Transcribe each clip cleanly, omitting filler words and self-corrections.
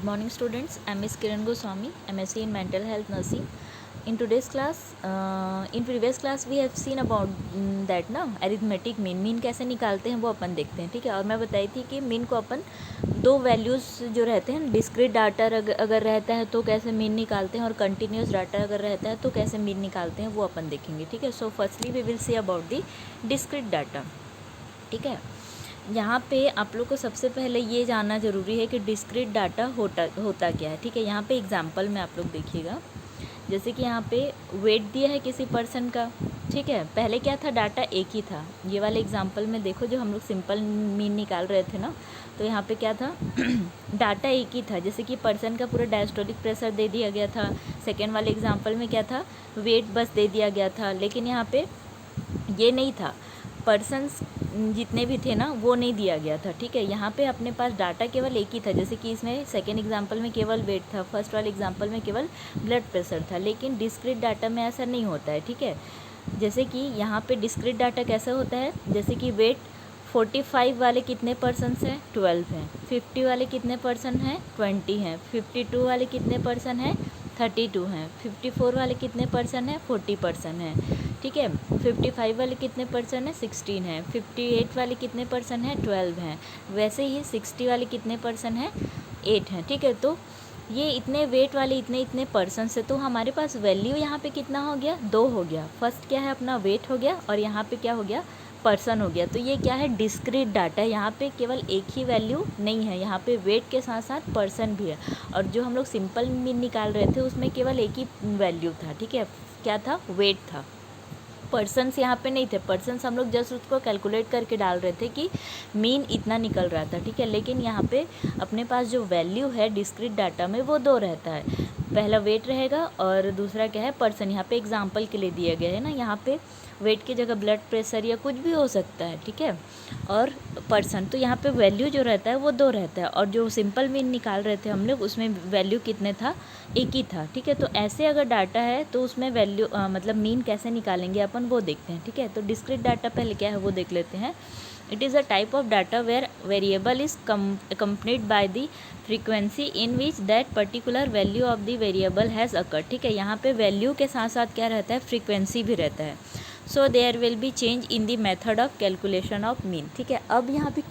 morning students. I'm Miss Kiran Goswami, MSc in Mental Health Nursing. In today's class, in previous class we have seen about that ना arithmetic mean कैसे निकालते हैं वो अपन देखते हैं, ठीक है। और मैं बताई थी कि मीन को अपन दो वैल्यूज़ जो रहते हैं, डिस्क्रीट डाटा अगर रहता है तो कैसे मीन निकालते हैं, और कंटिन्यूस डाटा अगर रहता है तो कैसे मीन निकालते हैं वो अपन देखेंगे, ठीक है। So firstly we will see about the discrete data, ठीक है। यहाँ पे आप लोग को सबसे पहले ये जानना ज़रूरी है कि डिस्क्रीट डाटा होता क्या है, ठीक है। यहाँ पे एग्जांपल में आप लोग देखिएगा, जैसे कि यहाँ पे वेट दिया है किसी पर्सन का, ठीक है। पहले क्या था, डाटा एक ही था। ये वाले एग्जांपल में देखो, जो हम लोग सिंपल मीन निकाल रहे थे ना, तो यहाँ पे क्या था डाटा एक ही था। जैसे कि पर्सन का पूरा डायस्टोलिक प्रेशर दे दिया गया था। सेकेंड वाले एग्जाम्पल में क्या था, वेट बस दे दिया गया था। लेकिन यहाँ पे ये नहीं था, पर्सन्स जितने भी थे ना वो नहीं दिया गया था, ठीक है। यहाँ पे अपने पास डाटा केवल एक ही था। जैसे कि इसमें सेकेंड एग्जांपल में केवल वेट था, फर्स्ट वाले एग्जांपल में केवल ब्लड प्रेशर था। लेकिन डिस्क्रीट डाटा में ऐसा नहीं होता है, ठीक है। जैसे कि यहाँ पे डिस्क्रीट डाटा कैसा होता है, जैसे कि वेट 45 वाले कितने पर्सन हैं, 12 हैं। 50 वाले कितने पर्सन हैं, 20 हैं। 52 वाले कितने पर्सन हैं, 32 हैं। 54 वाले कितने पर्सन हैं, 40 पर्सन हैं, ठीक है। 55 वाले कितने पर्सन हैं, 16 हैं। 58 वाले कितने पर्सन हैं, 12 हैं। वैसे ही 60 वाले कितने पर्सन हैं, 8 हैं, ठीक है। तो ये इतने वेट वाले इतने पर्सन से, तो हमारे पास वैल्यू यहाँ पे कितना हो गया, 2 हो गया। फर्स्ट क्या है, अपना वेट हो गया, और यहाँ पे क्या हो गया, पर्सन हो गया। तो ये क्या है, डिस्क्रीट डाटा है। यहाँ पे केवल एक ही वैल्यू नहीं है, यहाँ पे वेट के साथ साथ पर्सन भी है। और जो हम लोग सिंपल मीन निकाल रहे थे उसमें केवल एक ही वैल्यू था, ठीक है। क्या था, वेट था। पर्सन्स यहाँ पे नहीं थे। पर्सन्स हम लोग जस्ट उसको कैलकुलेट करके डाल रहे थे कि मीन इतना निकल रहा था, ठीक है। लेकिन यहाँ पे अपने पास जो वैल्यू है डिस्क्रीट डाटा में वो 2 रहता है। पहला वेट रहेगा और दूसरा क्या है, पर्सन। यहाँ पे एग्जांपल के लिए दिया गया है ना, यहाँ पे वेट की जगह ब्लड प्रेशर या कुछ भी हो सकता है, ठीक है। और पर्सन, तो यहाँ पे वैल्यू जो रहता है वो 2 रहता है। और जो सिंपल मीन निकाल रहे थे हम लोग उसमें वैल्यू कितने था, एक ही था, ठीक है। तो ऐसे अगर डाटा है तो उसमें वैल्यू मतलब मीन कैसे निकालेंगे अपन वो देखते हैं, ठीक है। तो डिस्क्रीट डाटा पहले क्या है वो देख लेते हैं। It is a type of data where variable is accompanied by the frequency in which that particular value of the variable has occur, ठीक है। यहाँ पे वैल्यू के साथ साथ क्या रहता है, फ्रीक्वेंसी भी रहता है। So there will be change in the method of calculation of mean, ठीक है। अब यहाँ पे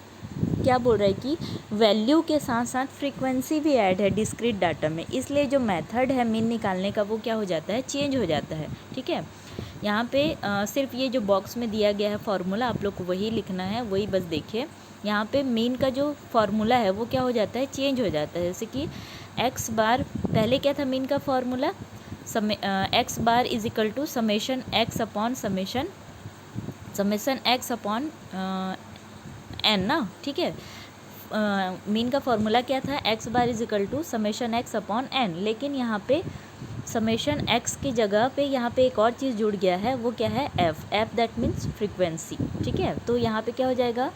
क्या बोल रहा है कि वैल्यू के साथ साथ फ्रीक्वेंसी भी ऐड है डिस्क्रीट डाटा में, इसलिए जो मेथड है मीन निकालने का वो क्या हो जाता है, चेंज हो जाता है, ठीक है। यहाँ पे सिर्फ ये जो बॉक्स में दिया गया है फार्मूला आप लोग को वही लिखना है, वही बस देखिए। यहाँ पे मीन का जो फार्मूला है वो क्या हो जाता है, चेंज हो जाता है। जैसे कि एक्स बार, पहले क्या था मीन का formula, X bar is equal to summation X upon summation X upon N ना, ठीक है। मीन का फॉर्मूला क्या था, X bar is equal to summation X upon N. लेकिन यहाँ पे समेशन एक्स की जगह पे यहाँ पे एक और चीज़ जुड़ गया है, वो क्या है, एफ दैट मीन्स फ्रीक्वेंसी, ठीक है। तो यहाँ पे क्या हो जाएगा,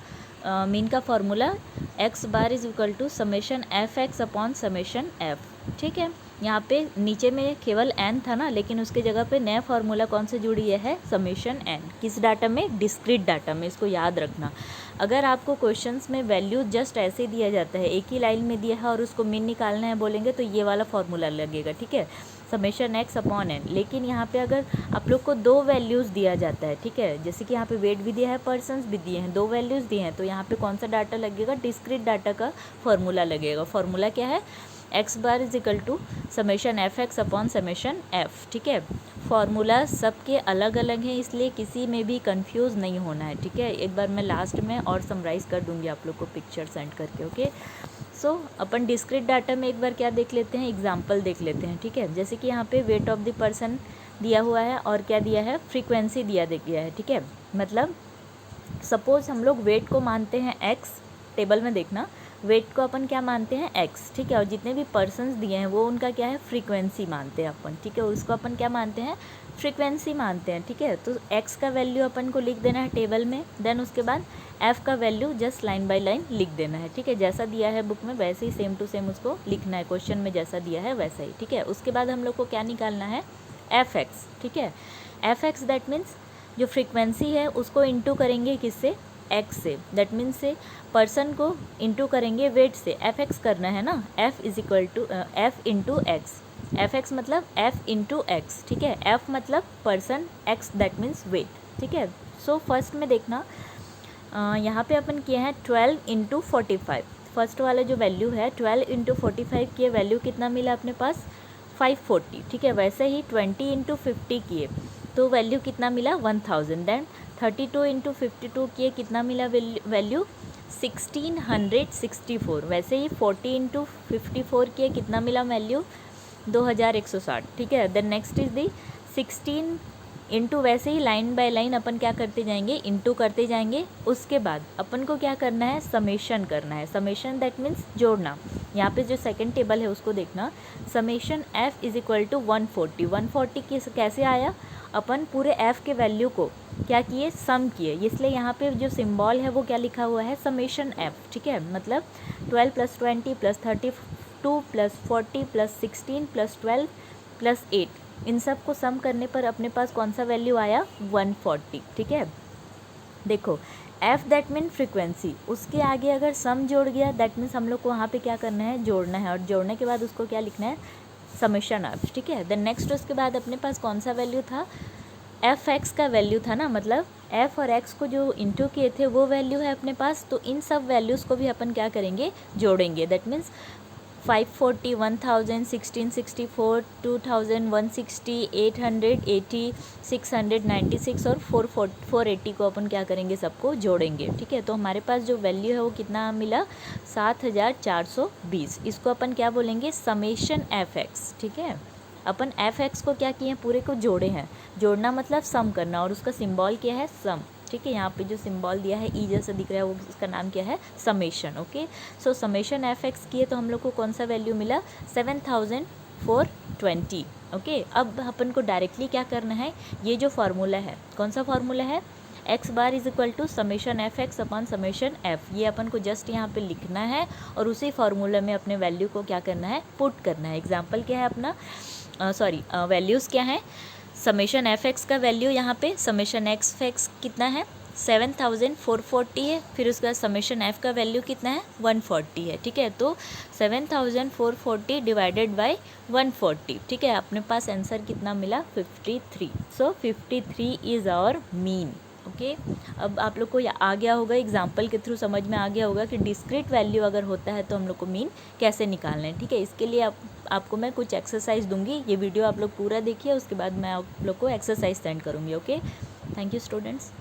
मीन का formula X bar is equal to summation F X upon summation F, ठीक है। यहाँ पे नीचे में केवल एन था ना, लेकिन उसके जगह पे नया फार्मूला कौन से जुड़ गया है, समेशन एन। किस डाटा में, डिस्क्रीट डाटा में, इसको याद रखना। अगर आपको क्वेश्चंस में वैल्यू जस्ट ऐसे दिया जाता है, एक ही लाइन में दिया है और उसको मीन निकालना है बोलेंगे तो ये वाला फार्मूला लगेगा, ठीक है, समेशन एक्स अपॉन एन। लेकिन यहाँ पे अगर आप लोग को 2 वैल्यूज़ दिया जाता है, ठीक है, जैसे कि यहाँ पे वेट भी दिया है, पर्सन्स भी दिए हैं, 2 वैल्यूज़ दिए हैं, तो यहाँ पे कौन सा डाटा लगेगा, डिस्क्रीट डाटा का फार्मूला लगेगा। फार्मूला क्या है, X bar is equal to summation F X upon summation F, ठीक है। फार्मूला सबके अलग अलग हैं, इसलिए किसी में भी कंफ्यूज नहीं होना है, ठीक है। एक बार मैं लास्ट में और समराइज़ कर दूंगी आप लोग को पिक्चर सेंड करके, ओके। सो अपन डिस्क्रीट डाटा में एक बार क्या देख लेते हैं, एग्जाम्पल देख लेते हैं, ठीक है। जैसे कि यहाँ पे वेट ऑफ द पर्सन दिया हुआ है और क्या दिया है, फ्रीक्वेंसी दिया गया है, ठीक है। मतलब सपोज हम लोग वेट को मानते हैं एक्स, टेबल में देखना, वेट को अपन क्या मानते हैं, एक्स, ठीक है। और जितने भी पर्सन्स दिए हैं वो उनका क्या है, फ्रीक्वेंसी मानते हैं अपन, ठीक है। उसको अपन क्या मानते हैं, फ्रीक्वेंसी मानते हैं, ठीक है। तो एक्स का वैल्यू अपन को लिख देना है टेबल में, देन उसके बाद एफ़ का value just line by line लिख देना है, ठीक है। जैसा दिया है बुक में वैसे ही सेम टू सेम उसको लिखना है, क्वेश्चन में जैसा दिया है वैसा ही, ठीक है। उसके बाद हम लोग को क्या निकालना है, एफ एक्स, ठीक है। एफ एक्स दैट मीन्स जो फ्रीक्वेंसी है उसको इंटू करेंगे किससे, एक्स से, दैट मीन्स से पर्सन को इंटू करेंगे वेट से, एफ एक्स करना है ना, F is equal to F into X, F X मतलब एफ इंटू एक्स, ठीक है, एफ मतलब person, X that means weight, ठीक है। सो फर्स्ट में देखना यहाँ पे अपन किए हैं 12 इंटू 45, फर्स्ट वाला जो वैल्यू है 12 इंटू 45 की वैल्यू कितना मिला अपने पास 540, ठीक है। वैसे ही 20 इंटू 50 किए तो वैल्यू कितना मिला 1000, देन 32 इंटू 52 किए कितना मिला वैल्यू 1664, वैसे ही 40 इंटू 54 किए कितना मिला वैल्यू 2160, ठीक है। Then next is the 16 into, वैसे ही लाइन बाय लाइन अपन क्या करते जाएंगे, इंटू करते जाएंगे। उसके बाद अपन को क्या करना है, समेशन करना है, समेशन दैट मीन्स जोड़ना। यहाँ पे जो सेकंड टेबल है उसको देखना, summation F is equal to 140, 140 कैसे आया, अपन पूरे एफ के वैल्यू को क्या किए, सम किए, इसलिए यहाँ पे जो सिंबल है वो क्या लिखा हुआ है, समेशन एफ, ठीक है। मतलब 12 plus 20 plus 32 plus 40 plus 16 plus 12 plus 8, इन सब को सम करने पर अपने पास कौन सा वैल्यू आया 140, ठीक है। देखो एफ दैट मीन फ्रीक्वेंसी, उसके आगे अगर सम जोड़ गया दैट मीन्स हम लोग को वहाँ पे क्या करना है, जोड़ना है, और जोड़ने के बाद उसको क्या लिखना है, समेशन एफ, ठीक है। देन नेक्स्ट उसके बाद अपने पास कौन सा वैल्यू था, एफ एक्स का वैल्यू था ना, मतलब एफ और एक्स को जो इंटू किए थे वो वैल्यू है अपने पास, तो इन सब वैल्यूज़ को भी अपन क्या करेंगे, जोड़ेंगे। दैट मीन्स 540, 1000, 1664, 2000, 160, 880, 696 और 480 को अपन क्या करेंगे, सबको जोड़ेंगे, ठीक है। तो हमारे पास जो वैल्यू है वो कितना मिला 7420, इसको अपन क्या बोलेंगे, समेशन एफ एक्स, ठीक है। अपन एफ एक्स को क्या किए हैं, पूरे को जोड़े हैं, जोड़ना मतलब सम करना, और उसका सिंबल क्या है, सम, ठीक है। यहाँ पे जो सिंबल दिया है ई जैसा दिख रहा है वो उसका नाम क्या है, समेशन, ओके। सो समेशन एफ एक्स किए तो हम लोग को कौन सा वैल्यू मिला 7420, ओके। अब अपन को डायरेक्टली क्या करना है, ये जो फार्मूला है, कौन सा फार्मूला है, X bar is equal to summation F X upon summation F, ये अपन को जस्ट यहाँ पे लिखना है और उसी फार्मूला में अपने वैल्यू को क्या करना है, पुट करना है। एग्जाम्पल क्या है अपना, वैल्यूज़ क्या है, समेशन एफ एक्स का वैल्यू यहाँ पे समेशन एक्स एक्स कितना है 7440 है, फिर उसका समेशन एफ का वैल्यू कितना है 140 है, ठीक है। तो 7440 डिवाइडेड बाय 140, ठीक है। अपने पास आंसर कितना मिला 53, सो 53 इज़ आवर मीन, ओके। अब आप लोग को आ गया होगा, एग्जाम्पल के थ्रू समझ में आ गया होगा कि डिस्क्रीट वैल्यू अगर होता है तो हम लोग को मीन कैसे निकालना है, ठीक है। इसके लिए आपको मैं कुछ एक्सरसाइज दूंगी, ये वीडियो आप लोग पूरा देखिए, उसके बाद मैं आप लोग को एक्सरसाइज सेंड करूँगी, ओके। Thank you students.